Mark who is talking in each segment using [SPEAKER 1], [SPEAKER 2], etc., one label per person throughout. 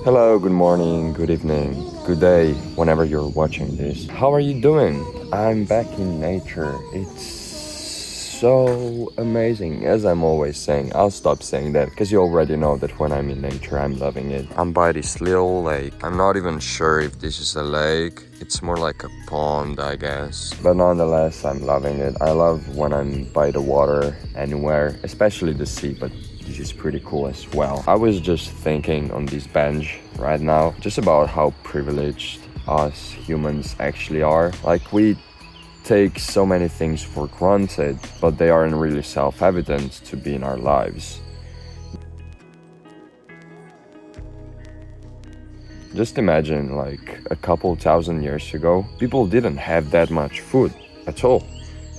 [SPEAKER 1] Hello, good morning, good evening, good day, whenever you're watching this. How are you doing? I'm back in nature. It's so amazing. As I'm always saying, I'll stop saying that because you already know that when I'm in nature, I'm loving it. I'm by this little lake. I'm not even sure if this is a lake. It's more like a pond, I guess. But nonetheless, I'm loving it. I love when I'm by the water anywhere, especially the sea, but this is pretty cool as well. I was just thinking on this bench right now just about how privileged us humans actually are. Like, we take so many things for granted, but they aren't really self-evident to be in our lives. Just imagine, like, a couple thousand years ago, people didn't have that much food at all.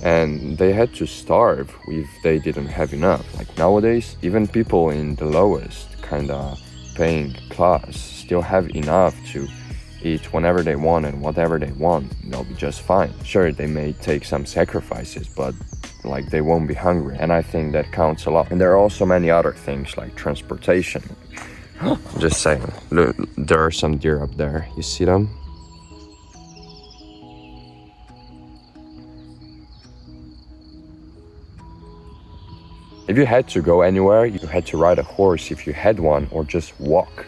[SPEAKER 1] And they had to starve if they didn't have enough. Like nowadays, even people in the lowest kinda paying class still have enough to eat whenever they want and whatever they want. They'll be just fine. Sure, they may take some sacrifices, but like they won't be hungry. And I think that counts a lot. And there are also many other things like transportation. Just saying, look, there are some deer up there. You see them? If you had to go anywhere, you had to ride a horse if you had one, or just walk.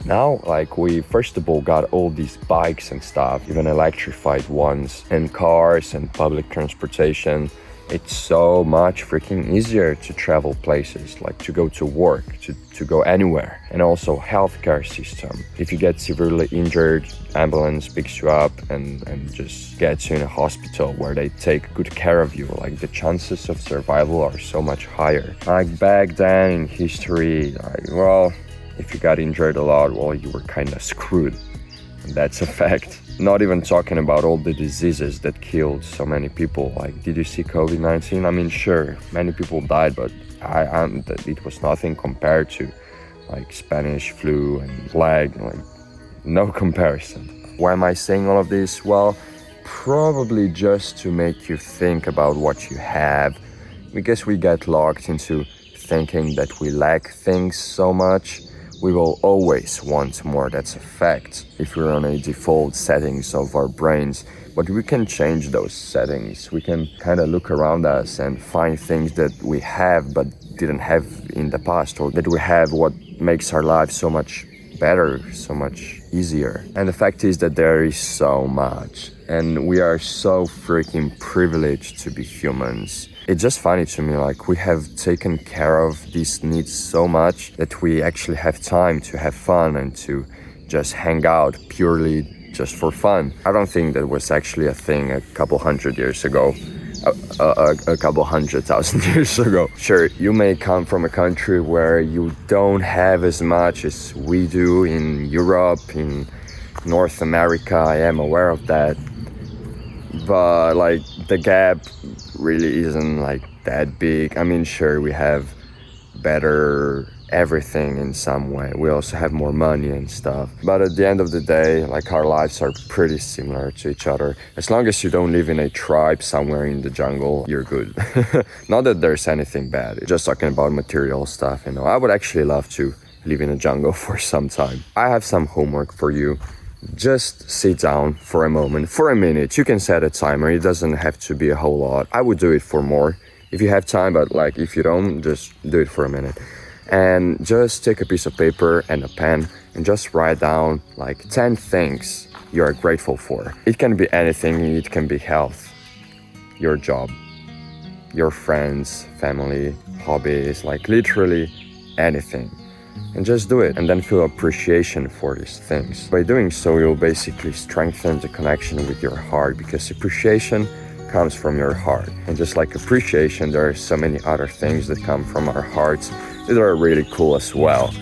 [SPEAKER 1] Now, like, we first of all got all these bikes and stuff, even electrified ones, and cars and public transportation. It's so much freaking easier to travel places, like to go to work, to go anywhere. And also healthcare system. If you get severely injured, ambulance picks you up and just gets you in a hospital where they take good care of you. Like, the chances of survival are so much higher. Like back then in history, well, if you got injured a lot, well, you were kind of screwed. And that's a fact. Not even talking about all the diseases that killed so many people. Like, did you see COVID-19? I mean, sure, many people died, but it was nothing compared to like Spanish flu and plague. Like, no comparison. Why am I saying all of this? Well, probably just to make you think about what you have, because we get locked into thinking that we lack things so much. We will always want more, that's a fact, if we're on a default settings of our brains. But we can change those settings. We can kind of look around us and find things that we have but didn't have in the past, or that we have what makes our lives so much better, so much easier. And the fact is that there is so much, and we are so freaking privileged to be humans. It's just funny to me, like, we have taken care of these needs so much that we actually have time to have fun and to just hang out purely just for fun. I don't think that was actually a thing a couple hundred years ago. A couple 100,000 years ago. Sure, you may come from a country where you don't have as much as we do in Europe, in North America. I am aware of that. But like, the gap really isn't like that big. I mean, sure, we have better everything in some way. We also have more money and stuff. But at the end of the day, like, our lives are pretty similar to each other. As long as you don't live in a tribe somewhere in the jungle, you're good. Not that there's anything bad. Just talking about material stuff, you know. I would actually love to live in a jungle for some time. I have some homework for you. Just sit down for a moment, for a minute. You can set a timer. It doesn't have to be a whole lot. I would do it for more if you have time, but like, if you don't, just do it for a minute. And just take a piece of paper and a pen and just write down like 10 things you are grateful for. It can be anything. It can be health, your job, your friends, family, hobbies, like literally anything. And just do it, and then feel appreciation for these things. By doing so, you'll basically strengthen the connection with your heart, because appreciation comes from your heart. And just like appreciation, there are so many other things that come from our hearts that are really cool as well.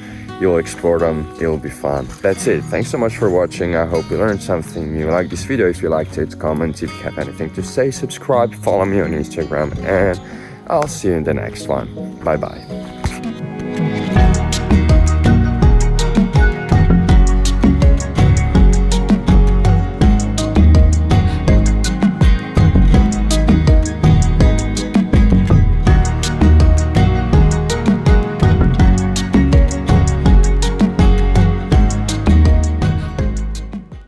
[SPEAKER 1] You'll explore them, it'll be fun. That's it. Thanks so much for watching. I hope you learned something new. Like this video if you liked it, comment if you have anything to say, subscribe, follow me on Instagram, and I'll see you in the next one. Bye bye.